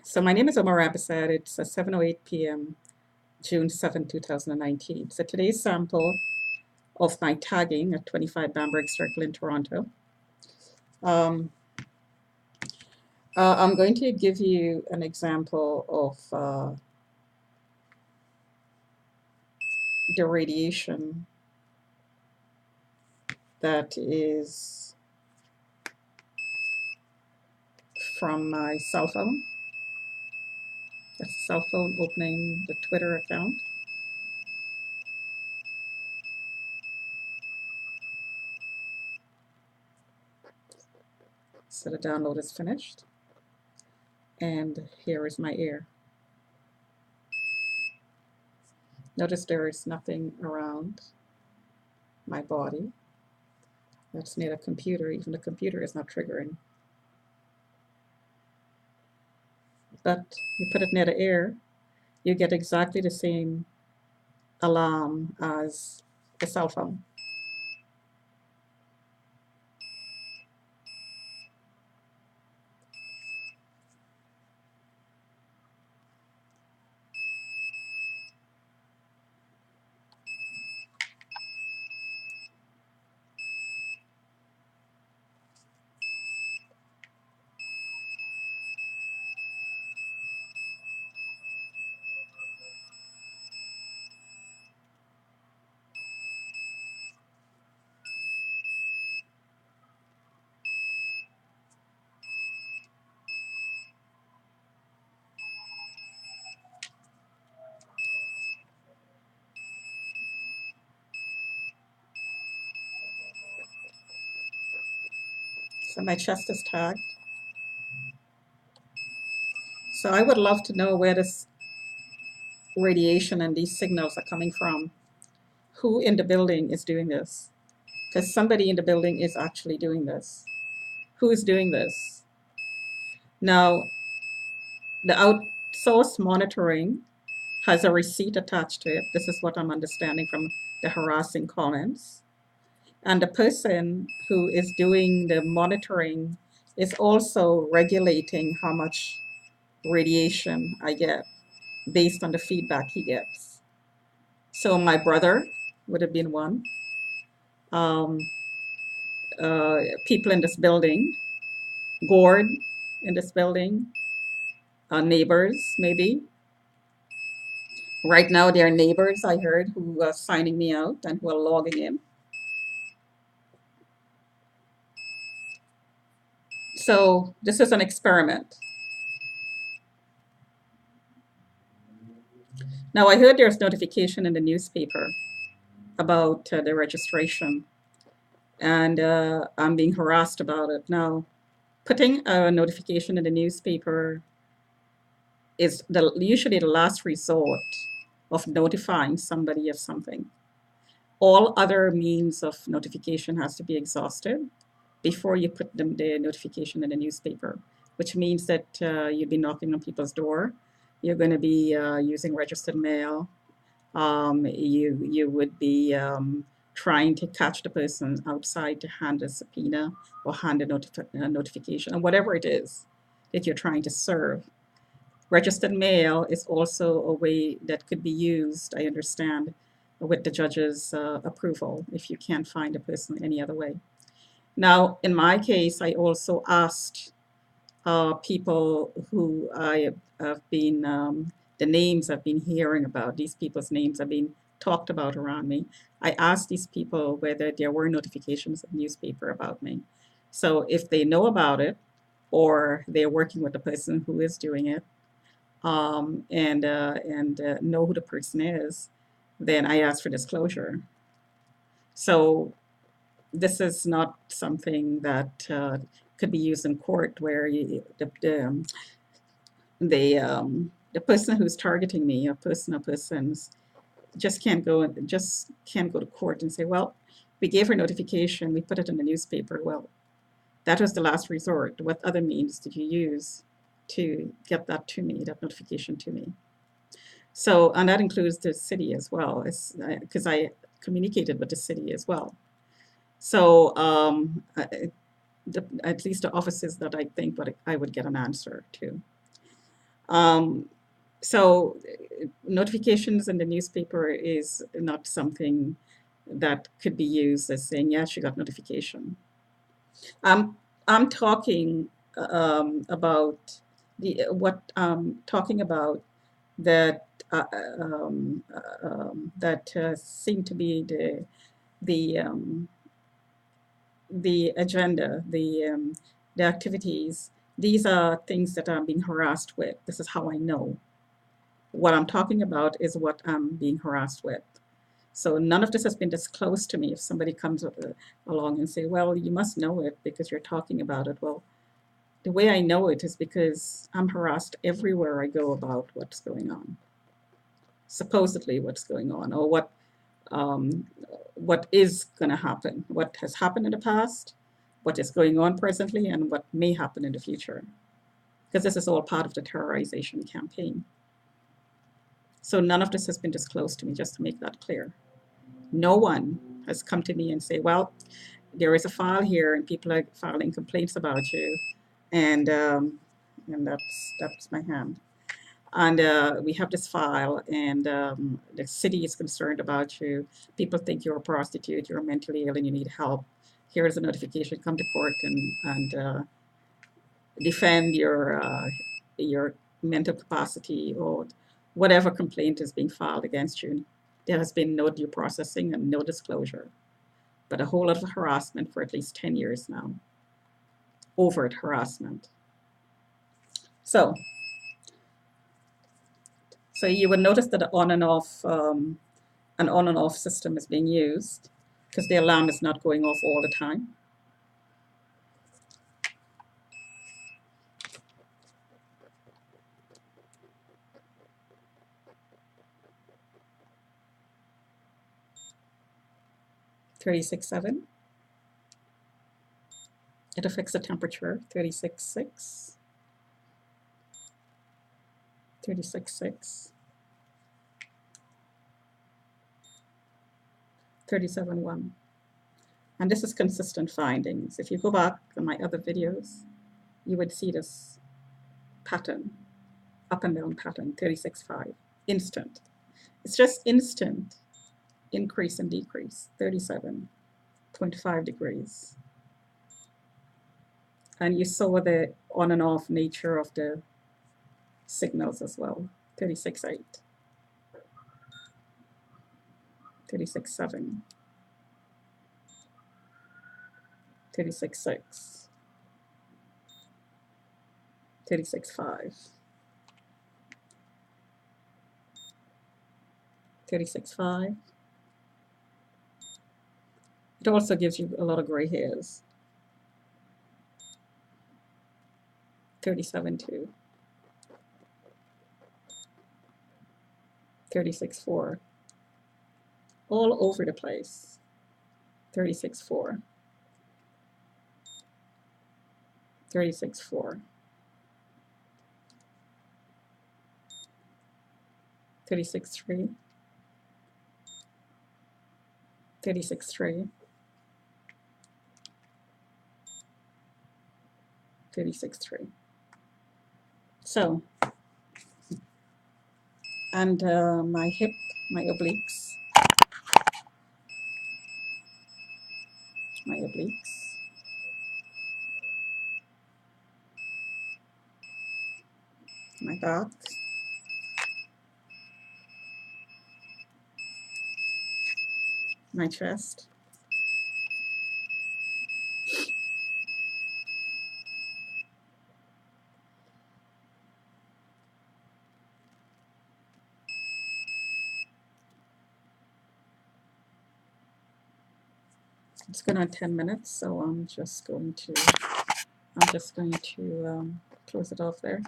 So my name is Omar Abasad. It's 7:08 p.m., June 7, 2019. So today's sample of my tagging at 25 Bamburgh Circle in Toronto. Um, I'm going to give you an example of the radiation that is from my cell phone. That's a cell phone opening the Twitter account. So the download is finished. And here is my ear. Notice there is nothing around my body. That's near the computer. Even the computer is not triggering. But you put it near the ear, you get exactly the same alarm as the cell phone. So my chest is tagged. So I would love to know where this radiation and these signals are coming from. Who in the building is doing this? Because somebody in the building is actually doing this. Who is doing this? Now, the outsourced monitoring has a receipt attached to it. This is what I'm understanding from the harassing comments. And the person who is doing the monitoring is also regulating how much radiation I get based on the feedback he gets. So my brother would have been one. Um, People in this building, Gord in this building, neighbors maybe. Right now, there are neighbors I heard who are signing me out and who are logging in. So this is an experiment. Now I heard there's notification in the newspaper about the registration, and I'm being harassed about it. Now, putting a notification in the newspaper is usually the last resort of notifying somebody of something. All other means of notification has to be exhausted before you put the notification in the newspaper, which means that you'd be knocking on people's door. You're going to be using registered mail. You would be trying to catch the person outside to hand a subpoena or hand a notification, or whatever it is that you're trying to serve. Registered mail is also a way that could be used, I understand, with the judge's approval if you can't find a person any other way. Now, in my case, I also asked people who I have been, the names I've been hearing about, these people's names have been talked about around me. I asked these people whether there were notifications in the newspaper about me. So if they know about it, or they're working with the person who is doing it, and know who the person is, then I ask for disclosure. So this is not something that could be used in court where the person who's targeting me, a person or persons, just can't go to court and say, well, we gave her notification, we put it in the newspaper. Well, that was the last resort. What other means did you use to get that to me, that notification to me? So, and that includes the city as well, because I communicated with the city as well. So, at least the offices that I think I would get an answer to. Um, so notifications in the newspaper is not something that could be used as saying, yes, you got notification. I'm talking about talking about that that seem to be the um, the agenda, the activities. These are things that I'm being harassed with. This is how I know. What I'm talking about is what I'm being harassed with. So none of this has been disclosed to me. If somebody comes along and say, well, you must know it because you're talking about it. Well, the way I know it is because I'm harassed everywhere I go about what's going on, supposedly what's going on, or um, what is going to happen, what has happened in the past, what is going on presently, and what may happen in the future. Because this is all part of the terrorization campaign. So none of this has been disclosed to me, just to make that clear. No one has come to me and say, well, there is a file here and people are filing complaints about you. And, um, and that's my hand. And we have this file, and the city is concerned about you. People think you're a prostitute, you're mentally ill, and you need help. Here's a notification. Come to court and defend your mental capacity or whatever complaint is being filed against you. There has been no due processing and no disclosure, but a whole lot of harassment for at least 10 years now. Overt harassment. So, so you would notice that the on and off an on and off system is being used because the alarm is not going off all the time. $36.7. It affects the temperature. 36.6. 36.6. 37.1. And this is consistent findings. If you go back on my other videos, you would see this pattern, up and down pattern, 36.5. Instant. It's just instant increase and decrease, 37.5 degrees. And you saw the on and off nature of the signals as well, 36.8, 36.7, 36.6, 36.5, 36.5. It also gives you a lot of gray hairs, 37.2, 36.4, all over the place, 36.4, 36.4, 36.3, 36.3, 36.3. So, and my hip, my obliques, my obliques, my back, my chest, it's going on 10 minutes, so I'm just going to close it off there.